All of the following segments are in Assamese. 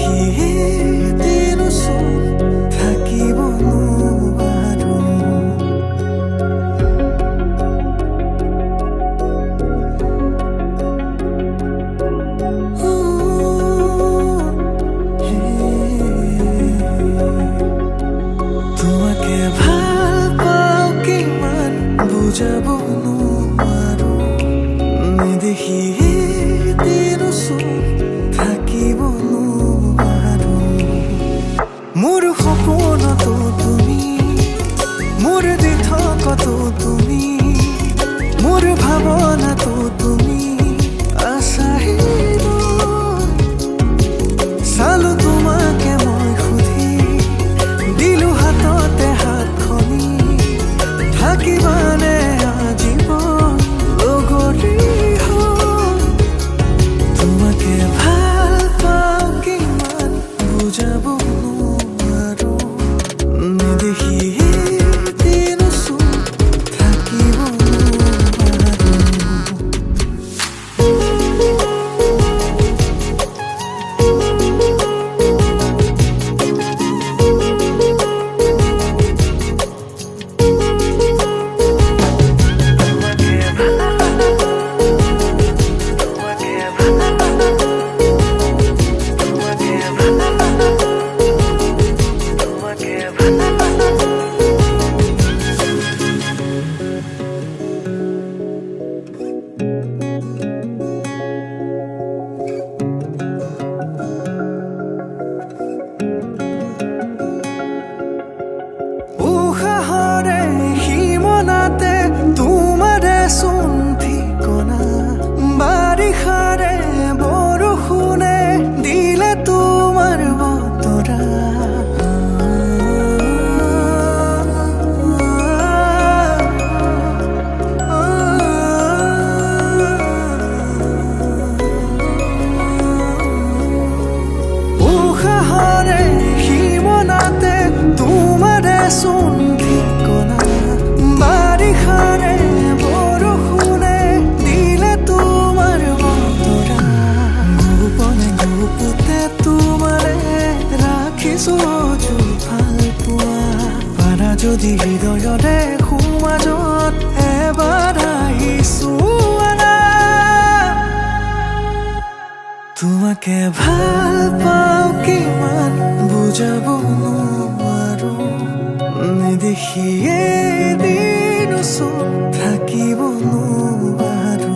নেদেখি দিনচোন থাকিব নোৱাৰো তোমাকে ভাল পাওঁ কিমান বুজাব নোৱাৰো নেদেখি দিনচোন থাকিব নোৱাৰো মোৰ সপোনতো তুমি মোৰ দিঠকতো তুমি মোৰ ভাৱনাতো তুমি আছাহিব চালো তোমাকে মই সুধি দিলো হাততে হাতখনি থাকিবানে আজীৱন লগৰী হৈ তোমাকে ভাল পাওঁ কিমান বুজাব নোৱাৰো নেদেখি দিনচোন থাকিব নোৱাৰো উশাহৰে সীমনাতে তোমাৰে চোন ঠিকনা বাৰিষাৰে বৰষুণে দিলে তোমাৰ বতৰা উশাহৰে সীমনাতে তোমাৰে চোন ঠিকনা বাৰিষাৰে বৰষুণে দিলে তোমাৰ বতৰা গোপনে গোপতে তোমাৰে ৰাখিছো ভাল পোৱা পাৰা যদি হৃদয়ৰে সোমাজত এবাৰ আহিছো তোমাকে ভাল পাওঁ কিমান বুজাব নোৱাৰো নেদেখি দিনচোন থাকিব নোৱাৰো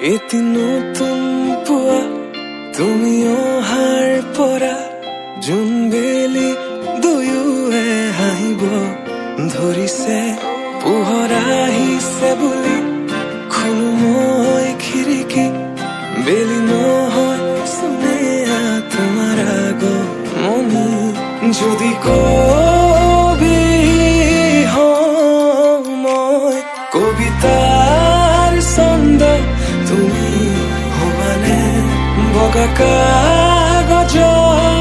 এটি নতুন পুৱা তুমি অহাৰ পৰা জোন বেলি দুয়োৱে হাঁহিব ধৰিছে পোহৰ আহিছে বুলি খোলো মই খিৰিকী বেলি নহয় চুনেয়া তোমাৰ আগমনি যদি কবি হওঁ মই কবিতাৰ ছন্দ তুমি হবানে বগা কাগজৰ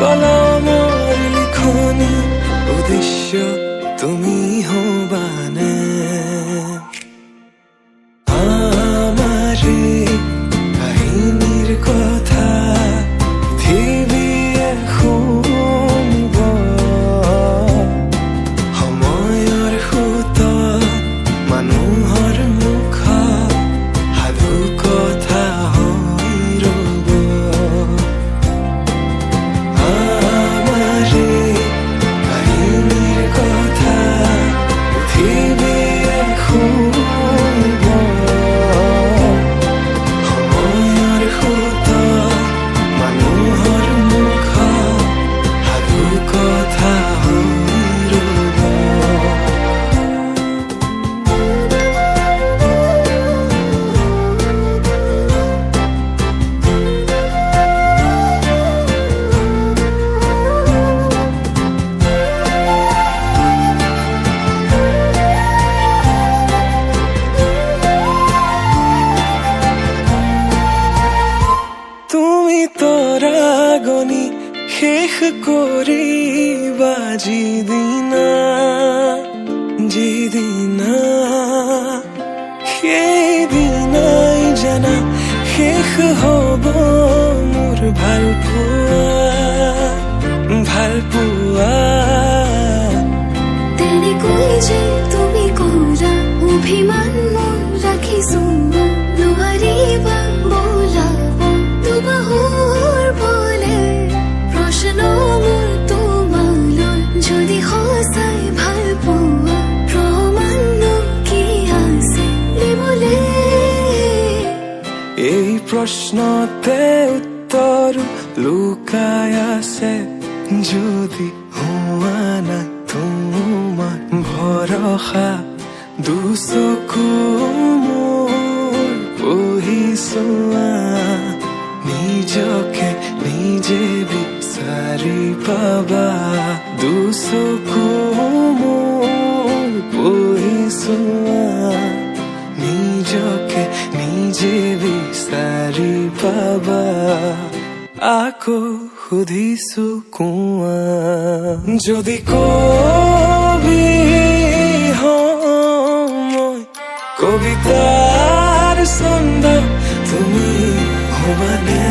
কলমৰ লিখনি উদ্দেশ্য তুমি হবানে আমাৰে কাহিনীৰ কথা পৃথিৱীয়ে শুনিব সময়ৰ সোঁতত মানুহৰ মুখত সাধু কথা হৈ ৰ'ব আমাৰে কাহিনীৰ কথা পৃথিৱীয়ে শুনিব শেষ কৰিবা যিদিনা সেইদিনাই জানা শেষ হ'ব মোৰ ভাল পোৱা তেনেকৈ যে তুমি কৰা অভিমান মোৰ ৰাখিছো নোৱাৰিবা বোলাব দুবাহুৰ বলে প্ৰশ্ন মোৰ তোমালৈ যদি সঁচাই ভাল পোৱা প্ৰমাণনো কি আছে দিবলে এই প্ৰশ্নতে উত্তৰ লুকাই আছে যদি হোৱা নাই তোমাৰ ভৰসা দুচকু মোৰ পঢ়িছোৱা নিজকে নিজে বিচাৰি পাবা দুচকু মোৰ পঢ়িছোৱা নিজকে নিজে বিচাৰি পাবা আকৌ সুধিছো কোৱা যদি কবি মই কবিতাৰ ছন্দ তুমি হবানে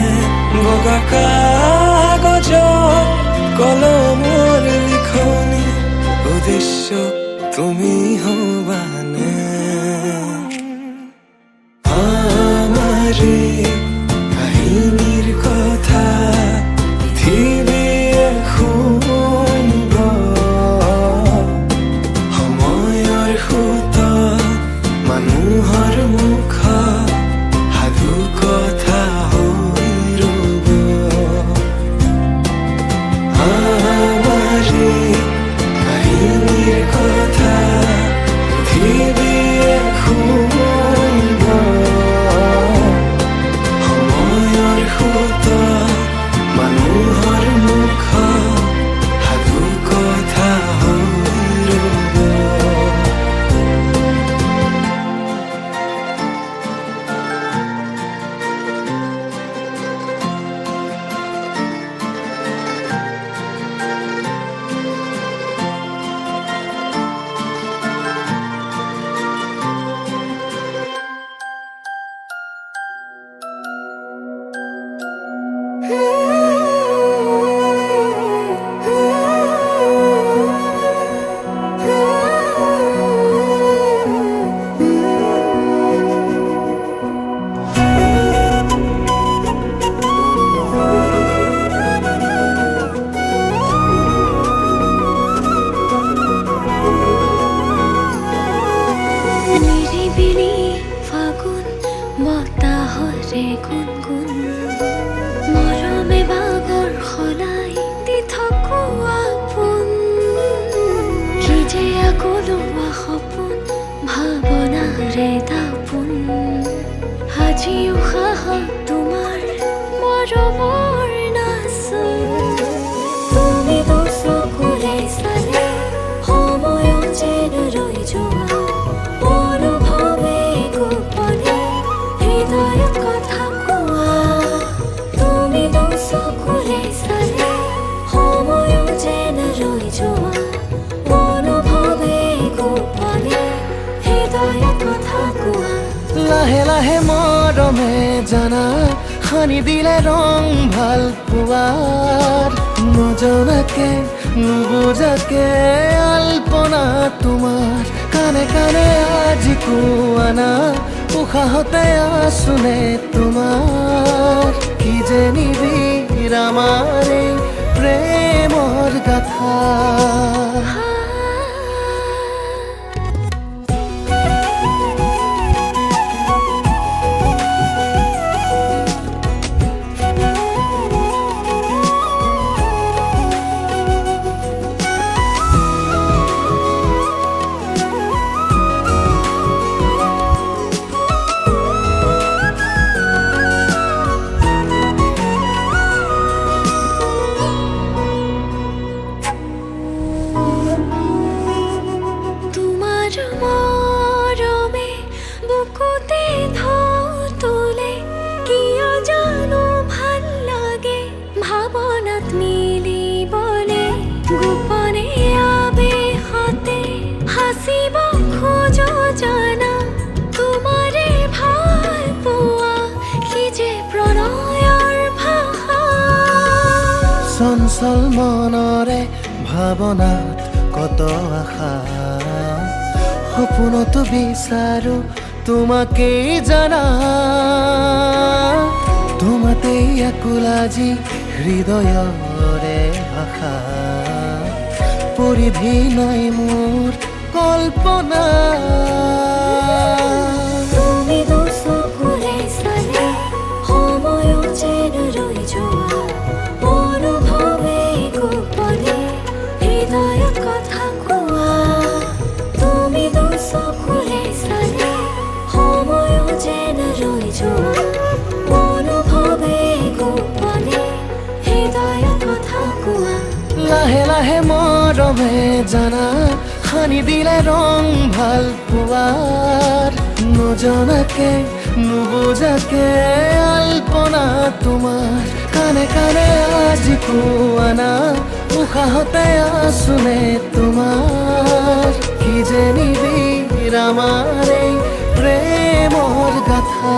বগা কাগজ কলমৰ লিখনি উদ্দেশ্য তুমি হবানে আমাৰে কাহিনীৰ কথা পৃথিৱীয়ে শুনিব সময়ৰ সোঁতত মানুহৰ মুখত সাধু কথা হৈ ৰ'ব আমাৰে কাহিনীৰ কথা পৃথিৱীয়ে শুনিব সময়ৰ সোঁতত মানুহৰ মুখত সাধু কথা হৈ ৰ'ব নিৰিবিলি ফাগুন বতাহৰে গুণগুণ মৰমে বাগৰ সলাই দি থাকো আপোন কি যে আকলোৱা সপোন ভাৱনাৰে দাপোন আজি উশাহত তোমাৰ মৰমৰ নাচোন তুমি দুচকুৰে চালে সময় যেন ৰৈ যোৱা অনুভৱে গোপনে হৃদয়ত কথা কোৱা তুমি দুচকুৰে চালে সময় যেন ৰৈ যোৱা অনুভৱে গোপনে হৃদয়ত কথা কোৱা লাহে লাহে মৰমে জানা সানি দিলে ৰং ভাল পোৱাৰ নজনাকে নুবুজাকে আলপনা তোমাৰ কানে কানে আজি কোৱানা উশাহতে আছোনে তোমাৰ কি যে নিবিড় আমাৰ এই প্ৰেমৰ গাথা ভাৱনাত মিলি অচল মনৰে ভাৱনাত কত আশা সপোনতো বিচাৰো তোমাকেই জানা তোমাতেই আকুল আজি হৃদয়ৰে ভাষা পৰিধি নাই মোৰ কল্পনা তুমি দুচকুৰে চালে সময় যেন ৰৈ যোৱা অনুভৱে গোপনে হৃদয়ত কথা কোৱা তুমি দুচকুৰে চালে সময় যেন ৰৈ যোৱা অনুভৱে গোপনে হৃদয়ত কথা কোৱা লাহে লাহে মৰমে জানা সানি দিলে ৰং ভাল পোৱাৰ নজনাকে নুবুজাকে আলপনা তোমাৰ কানে কানে আজি কোৱানা উশাহতে আছোনে তোমাৰ কি যে নিবিৰ আমাৰ এই প্ৰেমৰ গাথা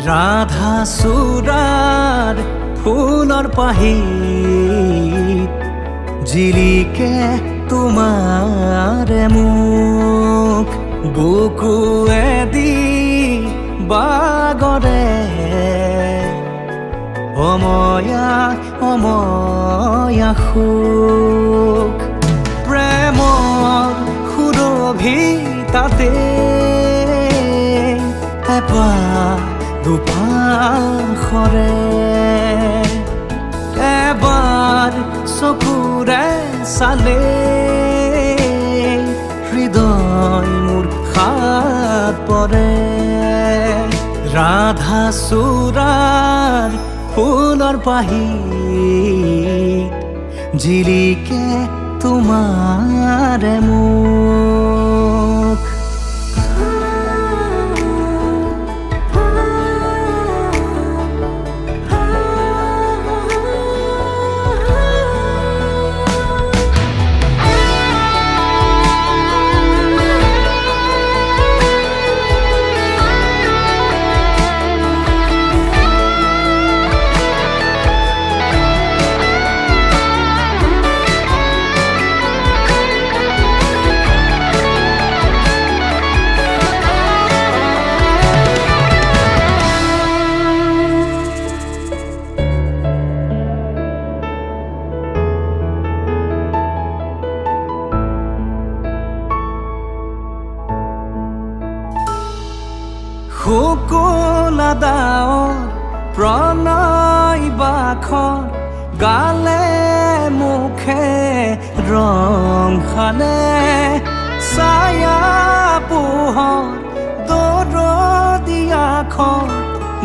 ৰাধা চূড়াৰ ফুলৰ পাহিত জিলিকে তোমাৰে মুখ বুকুৱেদি বাগৰে অময়া অময়া সুখ প্ৰেমৰ সুৰভিতাতে এপাহ দুপাশৰে এবাৰ চকুৰে চালে হৃদয় মোৰ খাত পৰে ৰাধা চূড়াৰ ফুলৰ পাহিত জিলিকে তোমাৰে মুখ শুকুলা ডাৱৰ প্ৰণয় বাখৰ গালে মুখে ৰং সানে ছায়া পোহৰ দৰদিয়াখন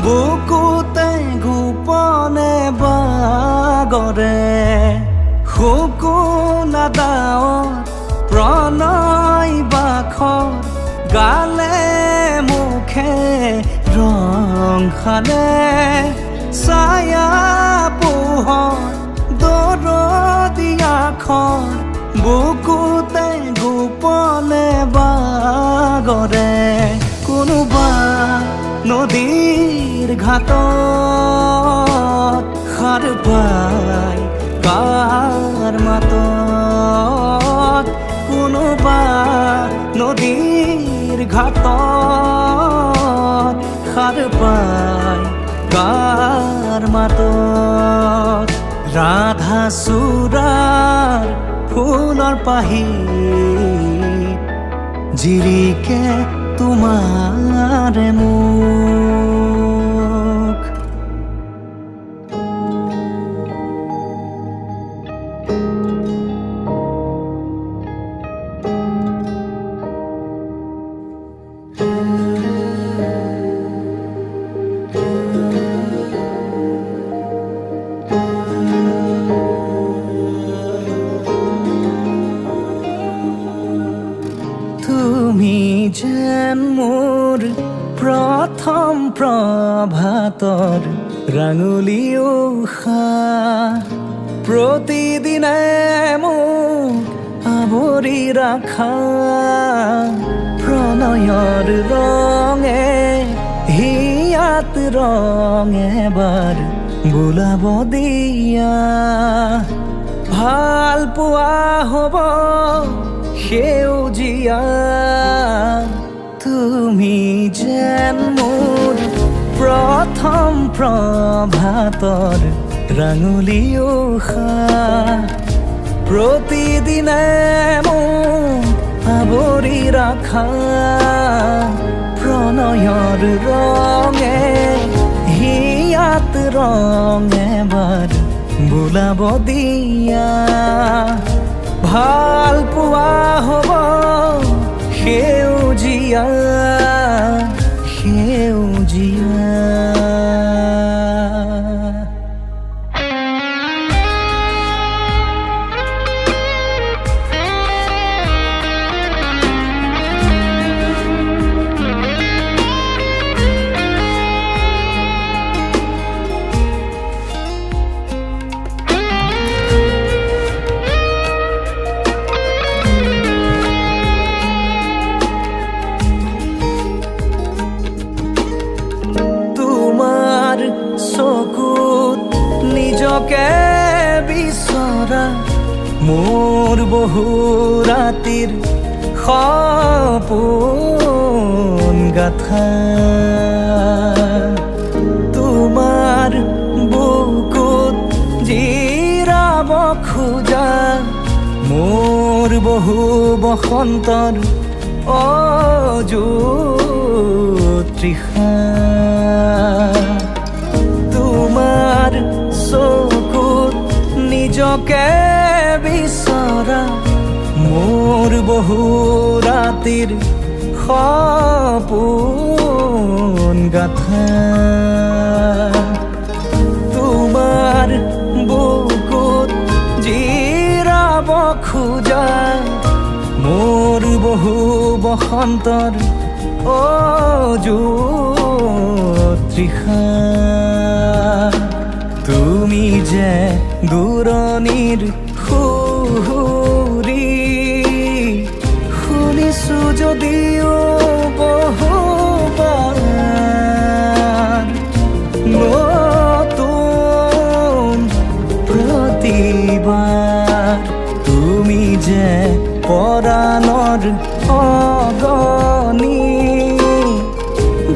বুকুতে গোপনে বাগৰে শুকুলা ডাৱৰ প্ৰণয় বাখৰ গালে মুখে ৰং সানে ছায়া পোহৰ দৰদিয়াখন বুকুতে গোপনে বাগৰে কোনোবা নদীৰ ঘাটত সাৰ পাই কাৰ মাতত কোনোবা নদীৰ ঘাটত সাৰ পাই কাৰ মাতত ৰাধা চূড়াৰ ফুলৰ পাহিত জিলিকে তোমাৰে মুখ প্ৰথম প্ৰভাতৰ ৰাঙলী উশাহ প্ৰতিদিনে মোক আৱৰি ৰাখা প্ৰণয়ৰ ৰঙে হিয়াত ৰং এবাৰ বোলাব দিয়া ভাল পোৱা হ'ব সেউজীয়া তুমি যেন মোৰ প্ৰথম প্ৰভাতৰ ৰাঙলী উশাহ প্ৰতিদিনে মোক আৱৰি ৰাখা প্ৰণয়ৰ ৰঙে হিয়াত ৰং এবাৰ বোলাব দিয়া ভাল পোৱা হ'ব সেউজীয়া সেউজীয়া চকুত নিজকে বিচৰা মোৰ বহু ৰাতিৰ সপোন গাথা তোমাৰ বুকুত জিৰাব খোজা মোৰ বহু বসন্তৰ অযুত তৃষা তোমাৰ চকুত নিজকে বিচৰা মোৰ বহু ৰাতিৰ সপোন গাথা তোমাৰ বুকুত জিৰাব খোজা মোৰ বহু বসন্তৰ অযুত তৃষা তুমি যে দূৰণিৰ সুৰি শুনিছো যদিও বহুবাৰ নতুন প্ৰতিবাৰ তুমি যে পৰাণৰ অগণি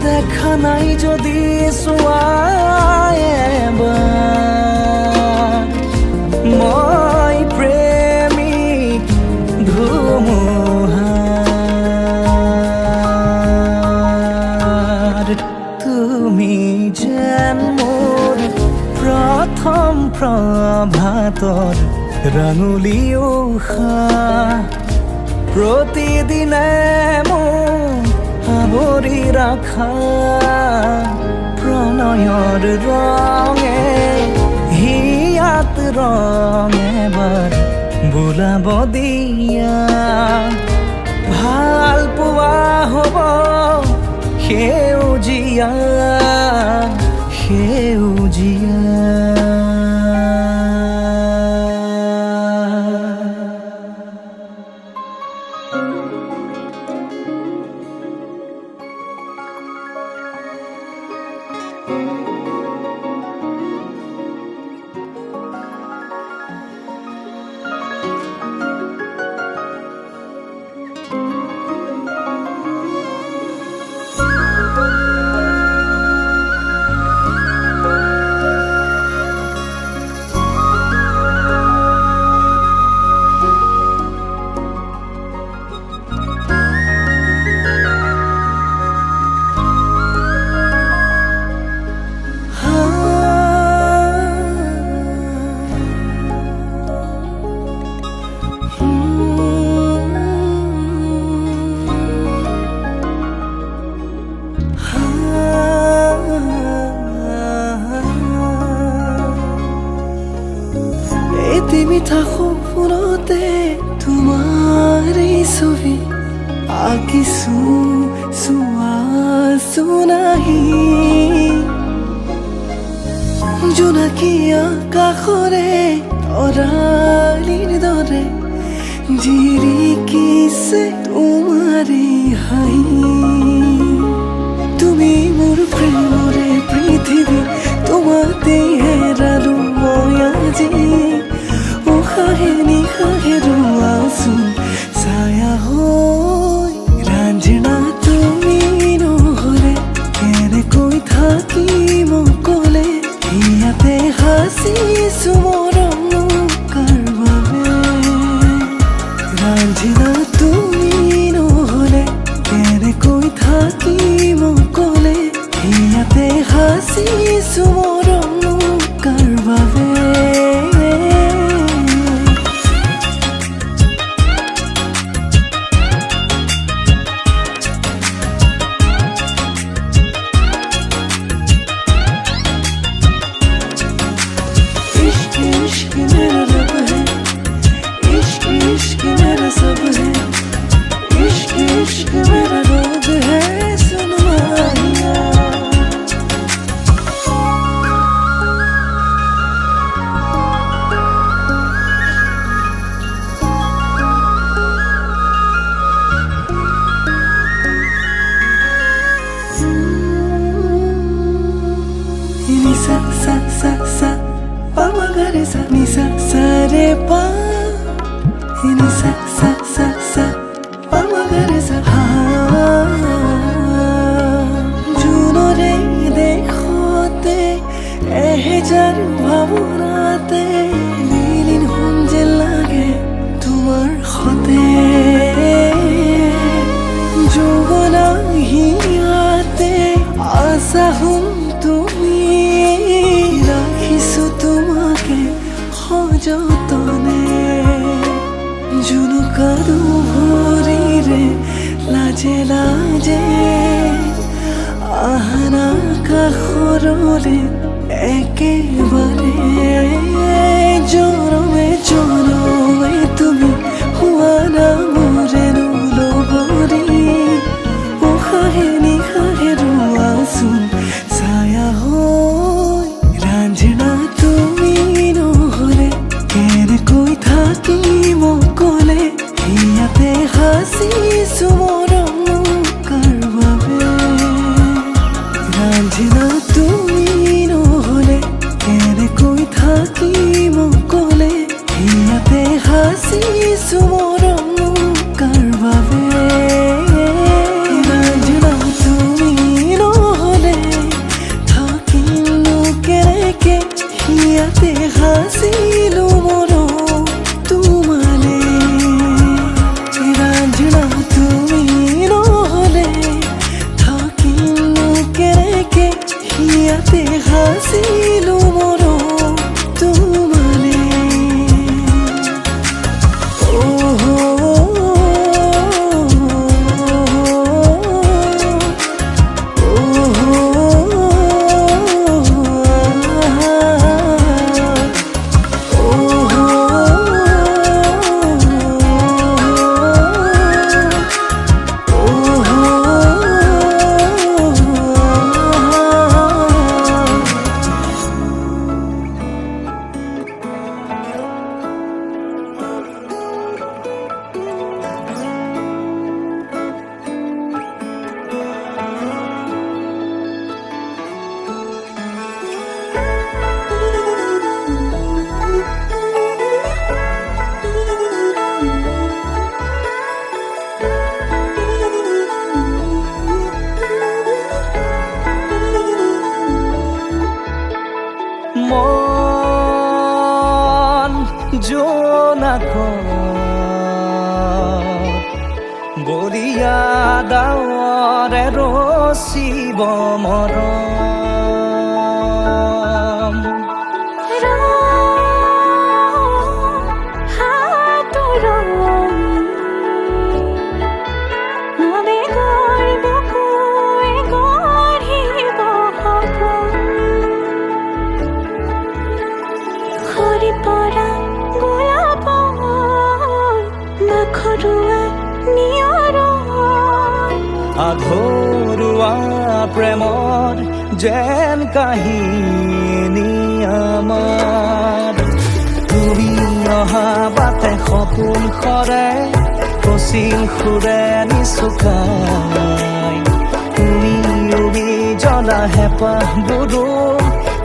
দেখা নাই যদি চোৱা এবাৰ মই প্ৰেমিক ধুমুহাৰ তুমি যেন মোৰ প্ৰথম প্ৰভাতৰ ৰাঙলী উশাহ প্ৰতিদিনে মোক আৱৰি ৰাখা প্ৰণয়ৰ ৰঙে হিয়াত ৰং এবাৰ বোলাব দিয়া ভাল পোৱা হ'ব সেউজীয়া সেউজীয়া মিঠা সপোনতে তোমাৰ এই ছবি আঁকিছো চোৱা আছো নাহি জোনাকী আকাশৰে তৰালিৰ দৰে জিৰিকিছে তোমাৰে হাঁহি তুমি মোৰ প্ৰেমৰে পৃথিৱী তোমাতে হেৰালো মই আজি উশাহে নিশাহে ৰোৱাচোন ছায়া হৈ ৰাঞ্জনা তুমি নহ'লে কেনেকৈ থাকিম অকলে ইয়াতে হাঁচিছো মৰম কাৰ বাবে ৰাঞ্জনা তুমি নহ'লে কেনেকৈ থাকিম অকলে ইয়াতে হাঁচিছো মৰম কাৰ বাবে इश्क मेरा रब है इश्क इश्क मेरा सब है इश्क इश्क मेरा रोग है सुन माहिया ni sa sa sa sa pa ma ga re sa ni sa sa re pa ni sa sa sa sa pa ma ga re sa ha junore dekhote ehejar bhavonate dilin honje lage tumar khote jogona hiate asa hum তুমি রাখিছো তোমাকে সযতনে জুনুকা দুভৰিৰে লাজে লাজে আহানা কাষৰলে একেবাৰে জনমে জনমে তুমি হোৱা না মোৰে লগৰী উশাহে নিশাহে ৰোৱাচোন ছায়া হৈ ৰাঞ্জনা তুমি নহ'লে কেনেকৈ থাকিম অকলে ইয়াতে হাঁচিছো মৰম কাৰ বাবে ৰাঞ্জনা তুমি নহ'লে কেনেকৈ থাকিম অকলে ইয়াতে হাঁচিছো মৰম কাৰ বাবে ৰাঞ্জনা তুমি নহ'লে থাকিলো কেনেকে ইয়াতে হাঁচিলো মৰম তোমালে ৰাঞ্জনা তুমি নহ'লে থাকিলো কেনেকে ইয়াতে হাঁচিলো মৰম তোমালে মন জোনাকত বলিয়া ডাৱৰে ৰচিব মৰম আঘৰুৱা প্ৰেমৰ যেন কাহিনী আমাৰ তুমি অহা বাটে সপোন সৰে কচিল সুৰে নিচুকাই তুমি উৰি জ্বলা হেঁপাহবোৰো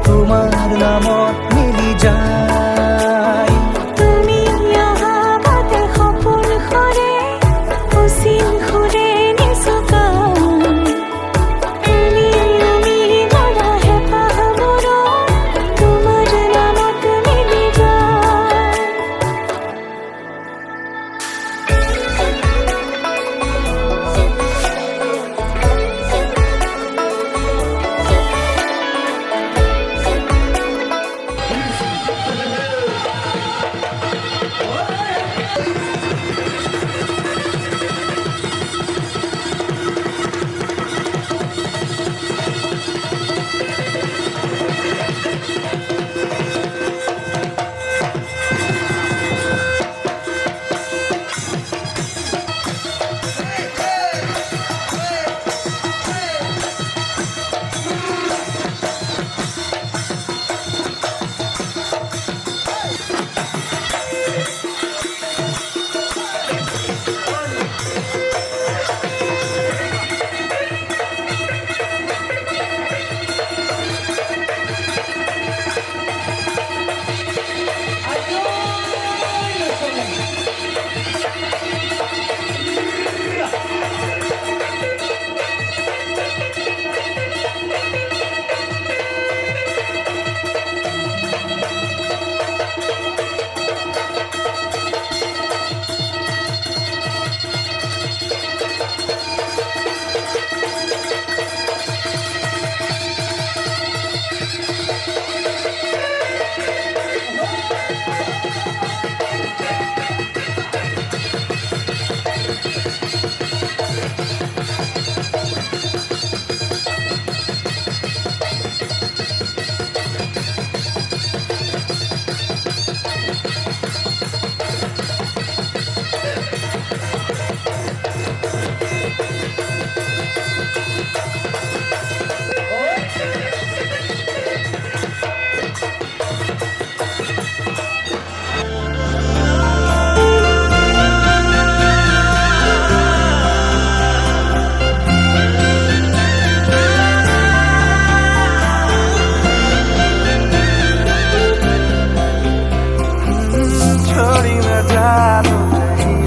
তোমাৰ নামত মিলি যায় তুমি অহা বাটে সপোন সৰে কচিল সুৰে নিচুকাই তুমি উৰি জ্বলা হেঁপাহবোৰো তোমাৰ নামত মিলি যায় छोड़ी न जानो कहीं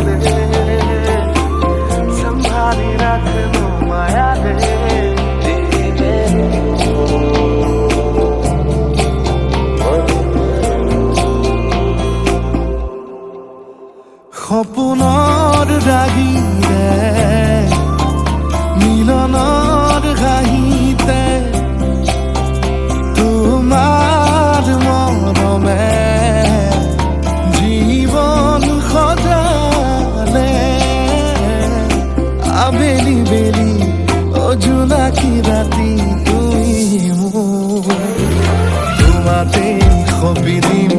संभाली रख लो माया दे সপোনৰ ৰাগিৰে মিলনৰ ঘাঁহিতে তোমাৰ মৰমে জীবন সজালে আবেলি বেলি অজোনাকি ৰাতি তুমি মোৰ তোমাতেই সপি দিম